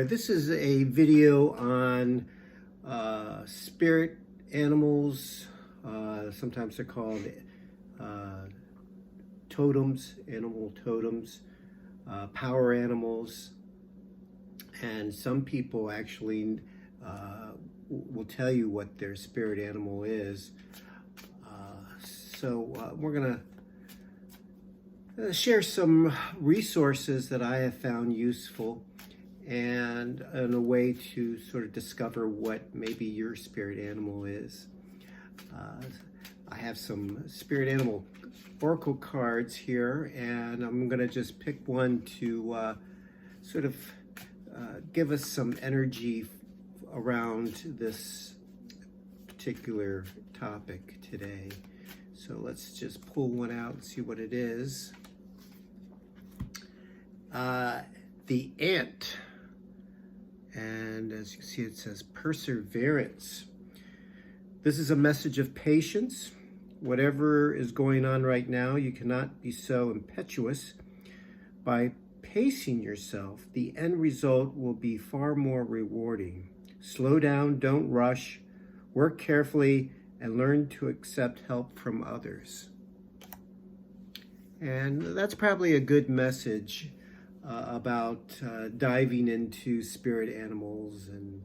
there. This is a video on spirit animals. Sometimes they're called totems, animal totems, power animals. And some people actually will tell you what their spirit animal is. We're going to share some resources that I have found useful and in a way to sort of discover what maybe your spirit animal is. I have some spirit animal oracle cards here, and I'm going to just pick one to sort of give us some energy around this particular topic today. So let's just pull one out and see what it is. The ant, and as you can see, it says perseverance. This is a message of patience. Whatever is going on right now, you cannot be so impetuous. By pacing yourself, the end result will be far more rewarding. Slow down, don't rush, work carefully, and learn to accept help from others. And that's probably a good message about diving into spirit animals and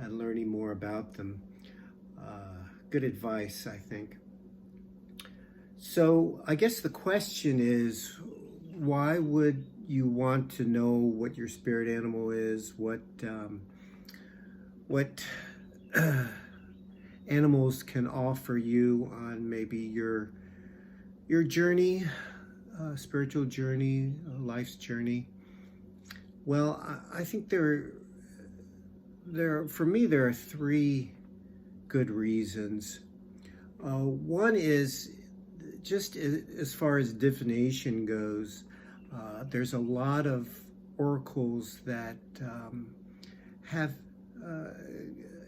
learning more about them. Good advice, I think. So I guess the question is, why would you want to know what your spirit animal is? What animals can offer you on maybe your journey, spiritual journey, life's journey? Well, I think for me there are three good reasons. One is just as far as divination goes. There's a lot of oracles that have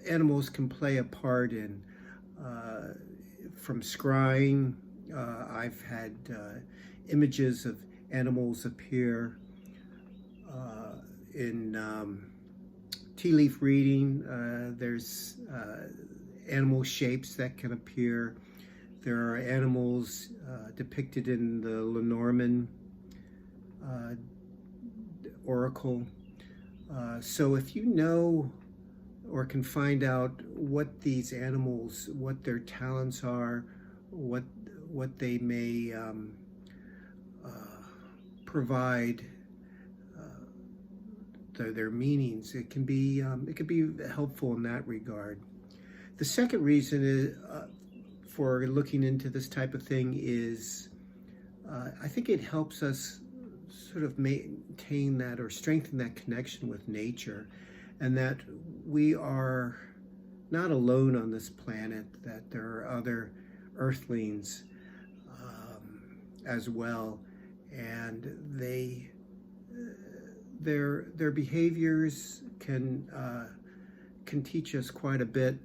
animals can play a part in. From scrying, I've had images of animals appear. In tea leaf reading, there's animal shapes that can appear. There are animals depicted in the Lenormand oracle. So if you know or can find out what these animals, what their talents are, what they may provide, their meanings, it can be helpful in that regard. The second reason is for looking into this type of thing is I think it helps us sort of maintain that or strengthen that connection with nature, and that we are not alone on this planet, that there are other earthlings as well, and their behaviors can teach us quite a bit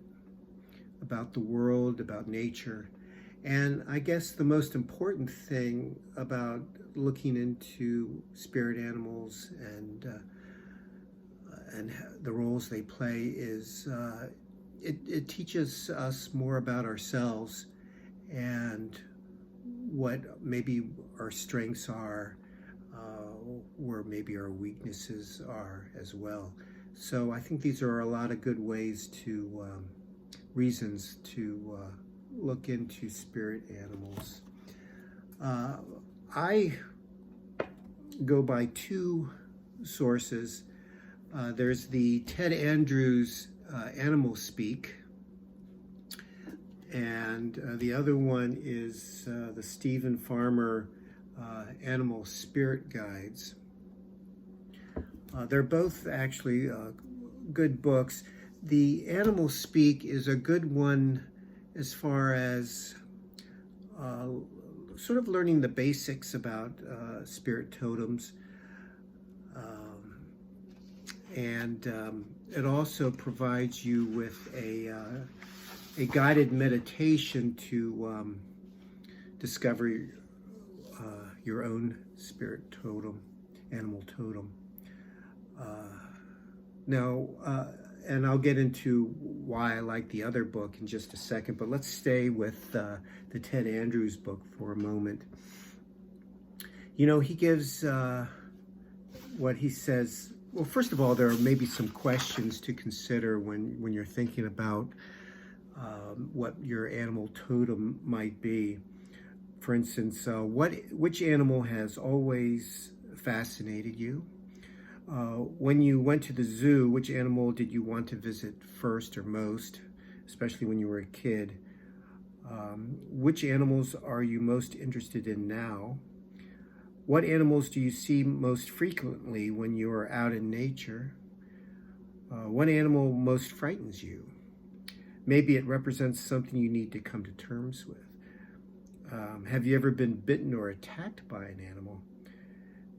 about the world, about nature. And I guess the most important thing about looking into spirit animals and the roles they play is it teaches us more about ourselves and what maybe our strengths are, where maybe our weaknesses are as well. So I think these are a lot of good ways to reasons to look into spirit animals. I go by two sources. There's the Ted Andrews Animal Speak, and the other one is the Stephen Farmer Animal Spirit Guides. They're both actually good books. The Animal Speak is a good one as far as sort of learning the basics about spirit totems. And it also provides you with a guided meditation to discover your own spirit totem, animal totem. Now, and I'll get into why I like the other book in just a second, but let's stay with the Ted Andrews book for a moment. You know, he gives what he says. Well, first of all, there are maybe some questions to consider when you're thinking about what your animal totem might be. For instance, which animal has always fascinated you? When you went to the zoo, which animal did you want to visit first or most, especially when you were a kid? Which animals are you most interested in now? What animals do you see most frequently when you are out in nature? What animal most frightens you? Maybe it represents something you need to come to terms with. Have you ever been bitten or attacked by an animal?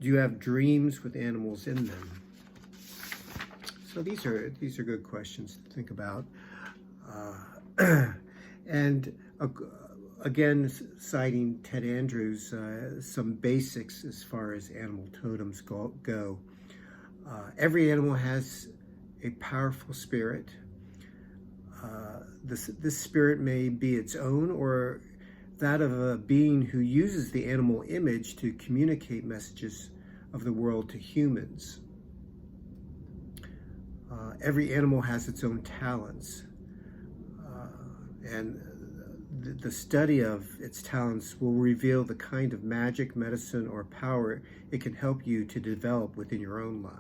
Do you have dreams with animals in them? So these are good questions to think about. And again, citing Ted Andrews, some basics as far as animal totems go. Every animal has a powerful spirit. This spirit may be its own or that of a being who uses the animal image to communicate messages of the world to humans. Every animal has its own talents, and the study of its talents will reveal the kind of magic, medicine, or power it can help you to develop within your own life.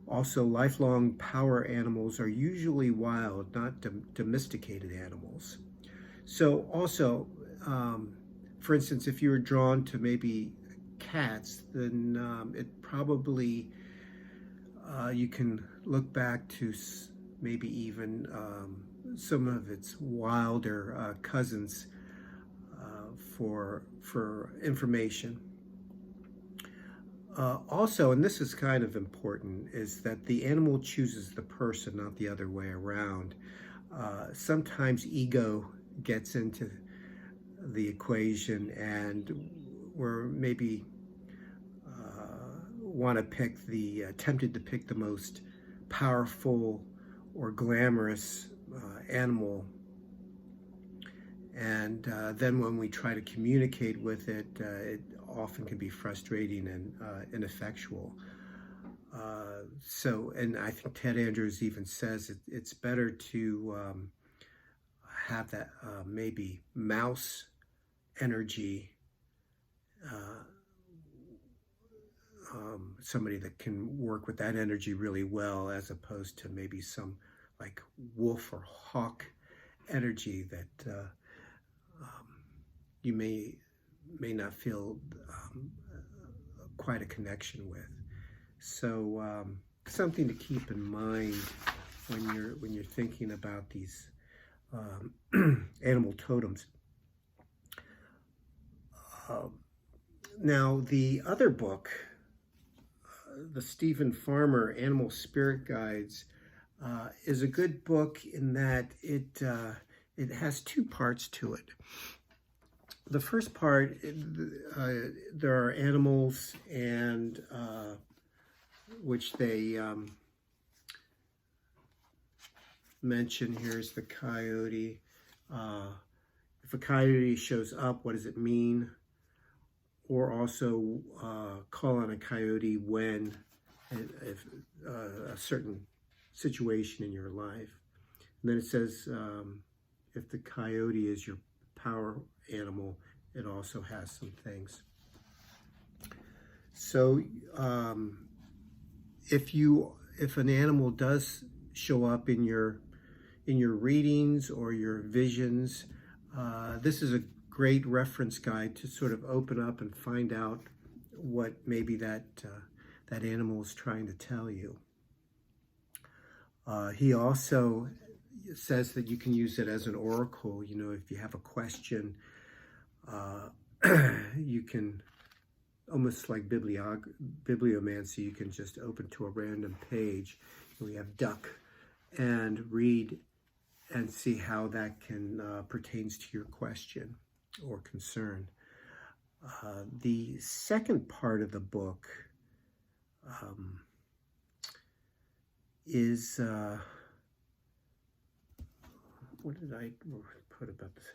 Also, lifelong power animals are usually wild, not domesticated animals. So also, for instance, if you were drawn to maybe cats, then it probably, you can look back to maybe even some of its wilder cousins for information. Also, and this is kind of important, is that the animal chooses the person, not the other way around. Sometimes ego gets into the equation, and we're maybe want to pick tempted to pick the most powerful or glamorous animal. And then when we try to communicate with it, it often can be frustrating and ineffectual. And I think Ted Andrews even says it's better to have that maybe mouse energy, somebody that can work with that energy really well, as opposed to maybe some like wolf or hawk energy that you may not feel quite a connection with. So something to keep in mind when you're thinking about these animal totems. Now, the other book, the Stephen Farmer Animal Spirit Guides, is a good book in that it has two parts to it. The first part, there are animals and which they mention. Here's the coyote. If a coyote shows up, what does it mean? Or also call on a coyote when if a certain situation in your life. And then it says if the coyote is your power animal, it also has some things. So if an animal does show up in your readings or your visions, this is a great reference guide to sort of open up and find out what maybe that animal is trying to tell you. He also says that you can use it as an oracle. You know, if you have a question, you can, almost like bibliomancy, you can just open to a random page. We have duck and read and see how that can pertains to your question or concern. The second part of the book um, is, what did I put about this?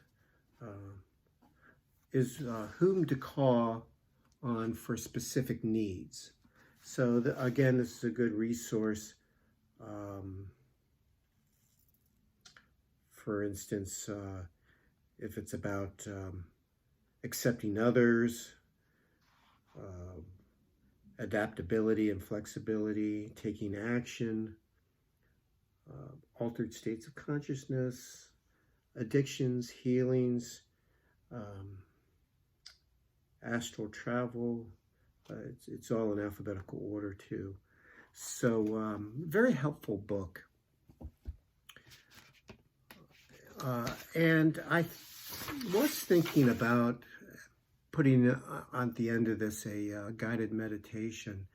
Is whom to call on for specific needs. So again, this is a good resource. For instance, if it's about accepting others, adaptability and flexibility, taking action, altered states of consciousness, addictions, healings, astral travel. It's all in alphabetical order too. So very helpful book. And I was thinking about putting on the end of this a guided meditation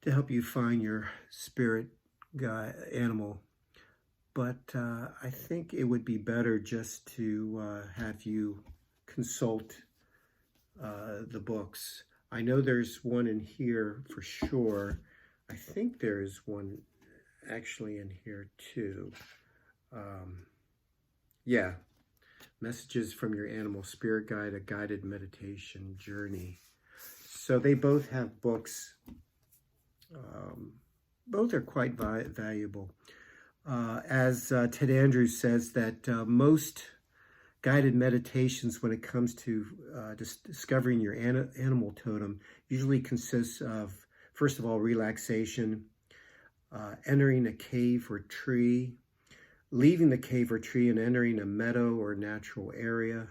to help you find your spirit animal. But I think it would be better just to have you consult the books. I know there's one in here for sure. I think there is one actually in here too. Yeah, Messages from Your Animal Spirit Guide, a Guided Meditation Journey. So they both have books. Both are quite valuable. As Ted Andrews says, that most guided meditations, when it comes to discovering your animal totem, usually consists of, first of all, relaxation, entering a cave or tree, leaving the cave or tree and entering a meadow or natural area,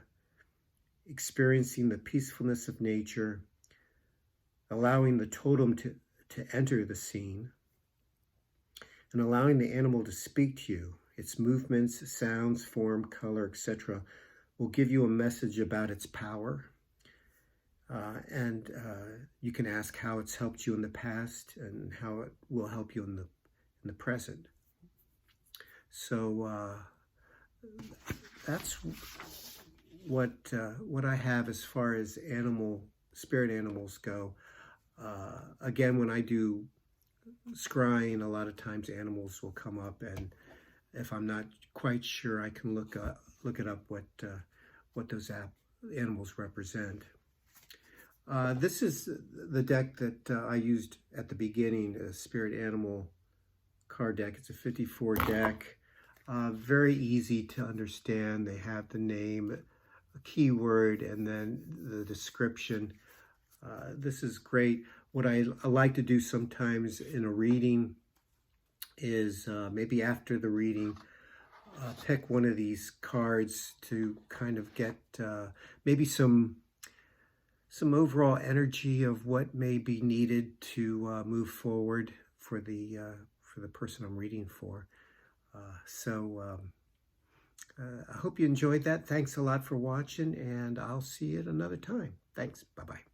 experiencing the peacefulness of nature, allowing the totem to enter the scene, and allowing the animal to speak to you. Its movements, sounds, form, color, etc. will give you a message about its power. And you can ask how it's helped you in the past and how it will help you in the present. So that's what I have as far as spirit animals go. Again, when I do scrying, a lot of times animals will come up, and if I'm not quite sure, I can look it up what those animals represent. This is the deck that I used at the beginning, a spirit animal card deck. It's a 54 deck. Very easy to understand. They have the name, a keyword, and then the description. This is great. What I like to do sometimes in a reading is maybe after the reading, pick one of these cards to kind of get maybe some overall energy of what may be needed to move forward for the person I'm reading for. I hope you enjoyed that. Thanks a lot for watching, and I'll see you at another time. Thanks. Bye-bye.